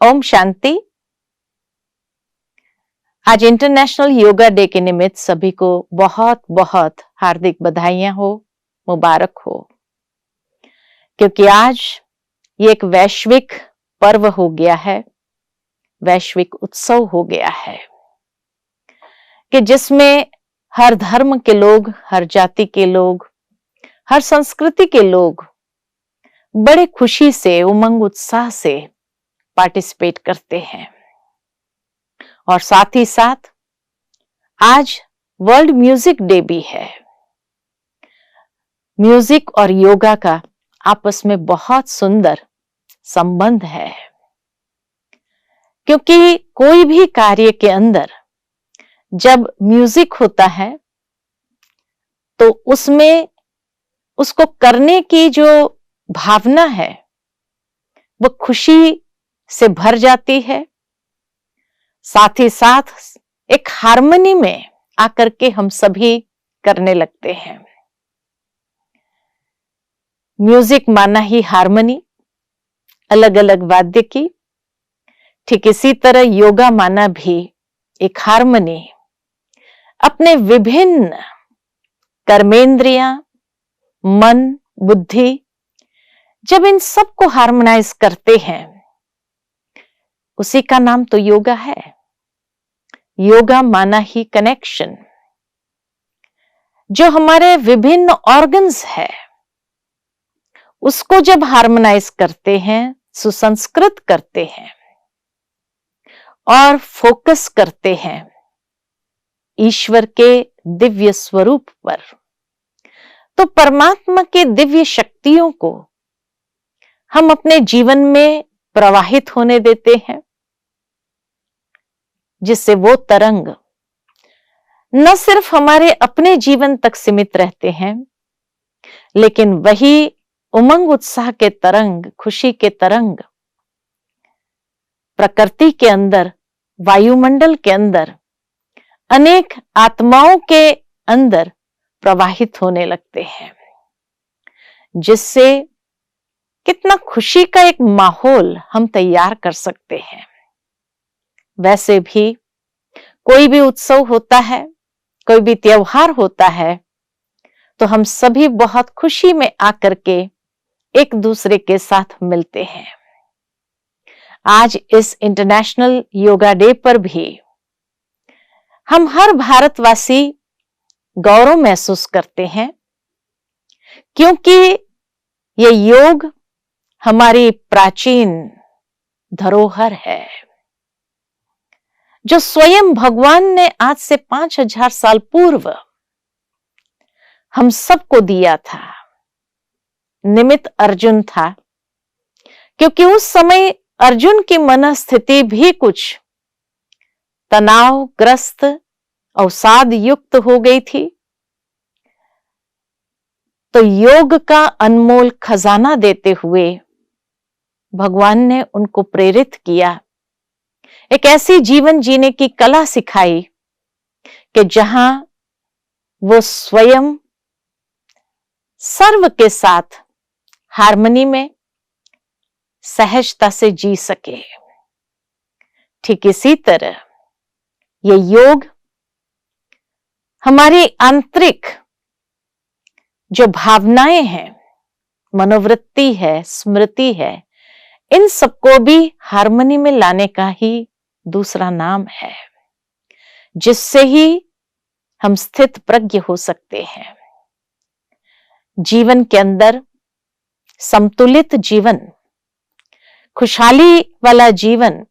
ओम शांति। आज international yoga day के निमित्त सभी को बहुत बहुत हार्दिक बधाइयां हो, मुबारक हो, क्योंकि आज ये एक वैश्विक पर्व हो गया है, वैश्विक उत्सव हो गया है कि जिसमें हर धर्म के लोग, हर जाति के लोग, हर संस्कृति के लोग बड़े खुशी से, उमंग उत्साह से पार्टिसिपेट करते हैं। और साथ ही साथ आज वर्ल्ड म्यूजिक डे भी है। म्यूजिक और योगा का आपस में बहुत सुंदर संबंध है, क्योंकि कोई भी कार्य के अंदर जब म्यूजिक होता है तो उसमें उसको करने की जो भावना है वो खुशी से भर जाती है। साथ ही साथ एक हार्मनी में आकर के हम सभी करने लगते हैं। म्यूजिक माना ही हार्मनी, अलग अलग वाद्य की। ठीक इसी तरह योगा माना भी एक हार्मनी, अपने विभिन्न कर्मेंद्रियां, मन, बुद्धि जब इन सबको हार्मोनाइज करते हैं, उसी का नाम तो योगा है। योगा माना ही कनेक्शन। जो हमारे विभिन्न ऑर्गन्स है उसको जब हार्मोनाइज करते हैं, सुसंस्कृत करते हैं और फोकस करते हैं ईश्वर के दिव्य स्वरूप पर, तो परमात्मा के दिव्य शक्तियों को हम अपने जीवन में प्रवाहित होने देते हैं, जिससे वो तरंग न सिर्फ हमारे अपने जीवन तक सीमित रहते हैं, लेकिन वही उमंग उत्साह के तरंग, खुशी के तरंग प्रकृति के अंदर, वायुमंडल के अंदर, अनेक आत्माओं के अंदर प्रवाहित होने लगते हैं, जिससे कितना खुशी का एक माहौल हम तैयार कर सकते हैं। वैसे भी कोई भी उत्सव होता है, कोई भी त्योहार होता है, तो हम सभी बहुत खुशी में आकर के एक दूसरे के साथ मिलते हैं। आज इस इंटरनेशनल योगा डे पर भी हम हर भारतवासी गौरव महसूस करते हैं, क्योंकि ये योग हमारी प्राचीन धरोहर है, जो स्वयं भगवान ने आज से 5000 साल पूर्व हम सबको दिया था। निमित्त अर्जुन था, क्योंकि उस समय अर्जुन की मनस्थिति भी कुछ तनावग्रस्त, अवसाद युक्त हो गई थी। तो योग का अनमोल खजाना देते हुए भगवान ने उनको प्रेरित किया, एक ऐसी जीवन जीने की कला सिखाई कि जहां वो स्वयं सर्व के साथ हार्मनी में सहजता से जी सके। ठीक इसी तरह ये योग हमारी आंतरिक जो भावनाएं हैं, मनोवृत्ति है, स्मृति है, इन सबको भी हार्मनी में लाने का ही दूसरा नाम है, जिससे ही हम स्थित प्रज्ञ हो सकते हैं। जीवन के अंदर संतुलित जीवन, खुशहाली वाला जीवन,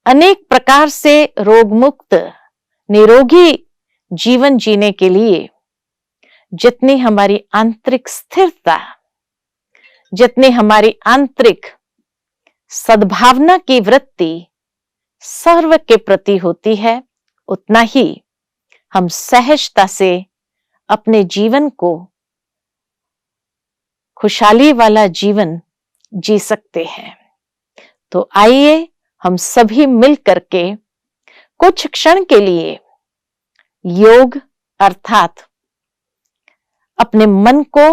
अनेक प्रकार से रोग मुक्त, निरोगी जीवन जीने के लिए जितनी हमारी आंतरिक स्थिरता, जितनी हमारी आंतरिक सद्भावना की वृत्ति सर्व के प्रति होती है, उतना ही हम सहजता से अपने जीवन को खुशहाली वाला जीवन जी सकते हैं। तो आइए हम सभी मिल करके कुछ क्षण के लिए योग अर्थात अपने मन को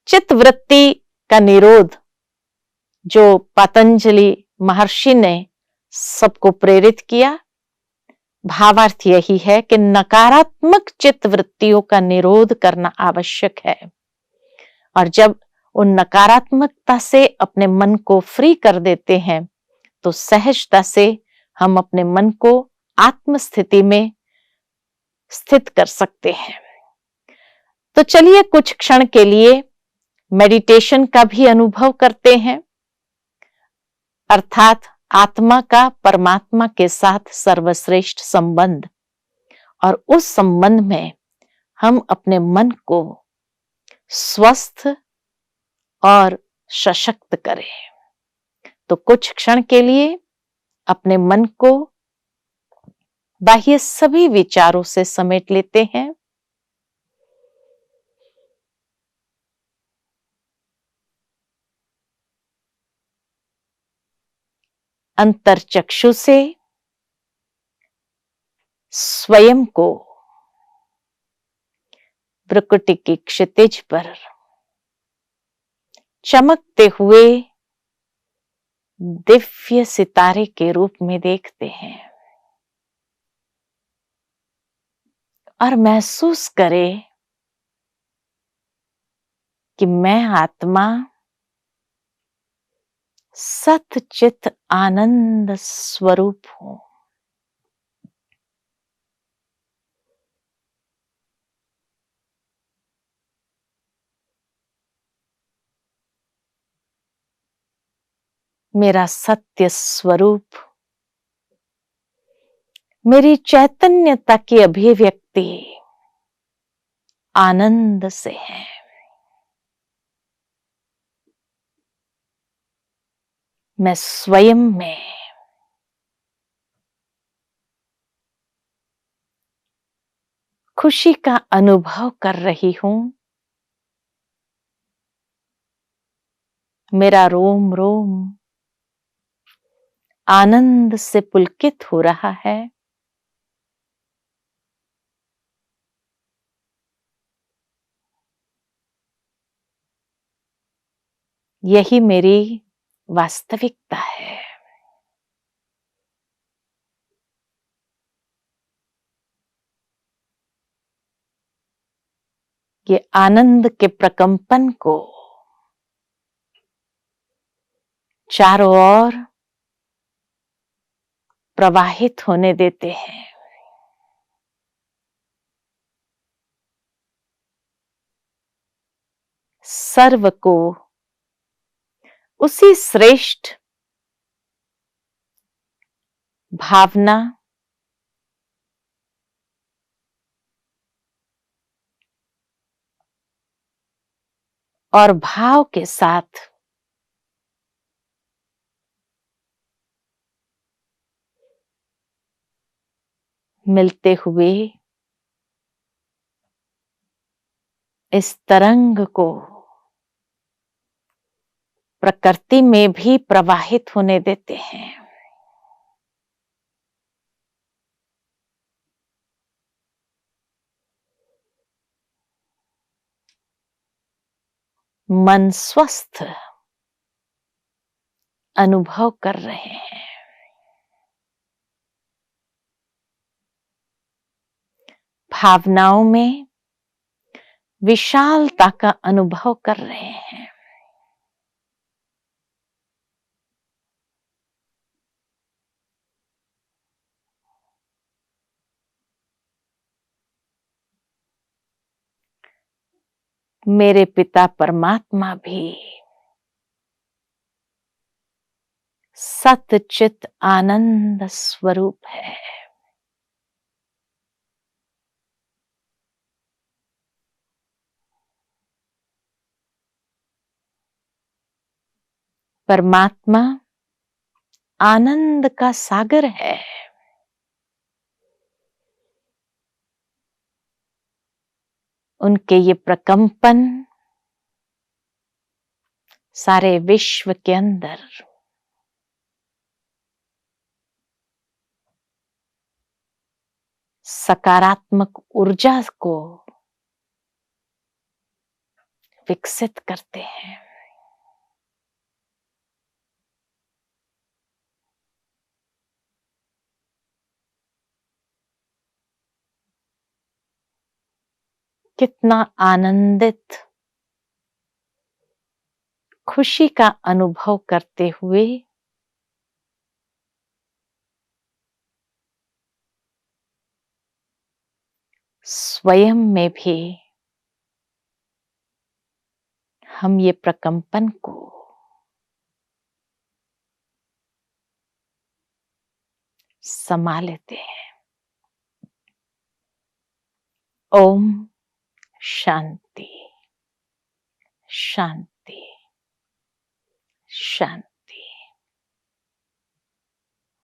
चित्त वृत्ति का निरोध, जो पतंजलि महर्षि ने सबको प्रेरित किया। भावार्थ यही है कि नकारात्मक चित्त वृत्तियों का निरोध करना आवश्यक है, और जब उन नकारात्मकता से अपने मन को फ्री कर देते हैं तो सहजता से हम अपने मन को आत्म स्थिति में स्थित कर सकते हैं। तो चलिए कुछ क्षण के लिए मेडिटेशन का भी अनुभव करते हैं, अर्थात आत्मा का परमात्मा के साथ सर्वश्रेष्ठ संबंध, और उस संबंध में हम अपने मन को स्वस्थ और सशक्त करें। तो कुछ क्षण के लिए अपने मन को बाह्य सभी विचारों से समेट लेते हैं। अंतरचक्षु से स्वयं को भ्रुकुटी की क्षितिज पर चमकते हुए दिव्य सितारे के रूप में देखते हैं, और महसूस करें कि मैं आत्मा सतचित आनंद स्वरूप हूं। मेरा सत्य स्वरूप, मेरी चैतन्यता की अभिव्यक्ति आनंद से है। मैं स्वयं में खुशी का अनुभव कर रही हूं। मेरा रोम रोम आनंद से पुलकित हो रहा है। यही मेरी वास्तविकता है। ये आनंद के प्रकंपन को चारों ओर प्रवाहित होने देते हैं। सर्व को उसी श्रेष्ठ भावना और भाव के साथ मिलते हुए इस तरंग को प्रकृति में भी प्रवाहित होने देते हैं। मन स्वस्थ अनुभव कर रहे हैं। भावनाओं में विशालता का अनुभव कर रहे हैं। मेरे पिता परमात्मा भी सतचित आनंद स्वरूप है। परमात्मा आनंद का सागर है। उनके ये प्रकंपन सारे विश्व के अंदर सकारात्मक ऊर्जा को विकसित करते हैं। कितना आनंदित, खुशी का अनुभव करते हुए स्वयं में भी हम ये प्रकंपन को समा लेते हैं। ओम शांति शांति शांति।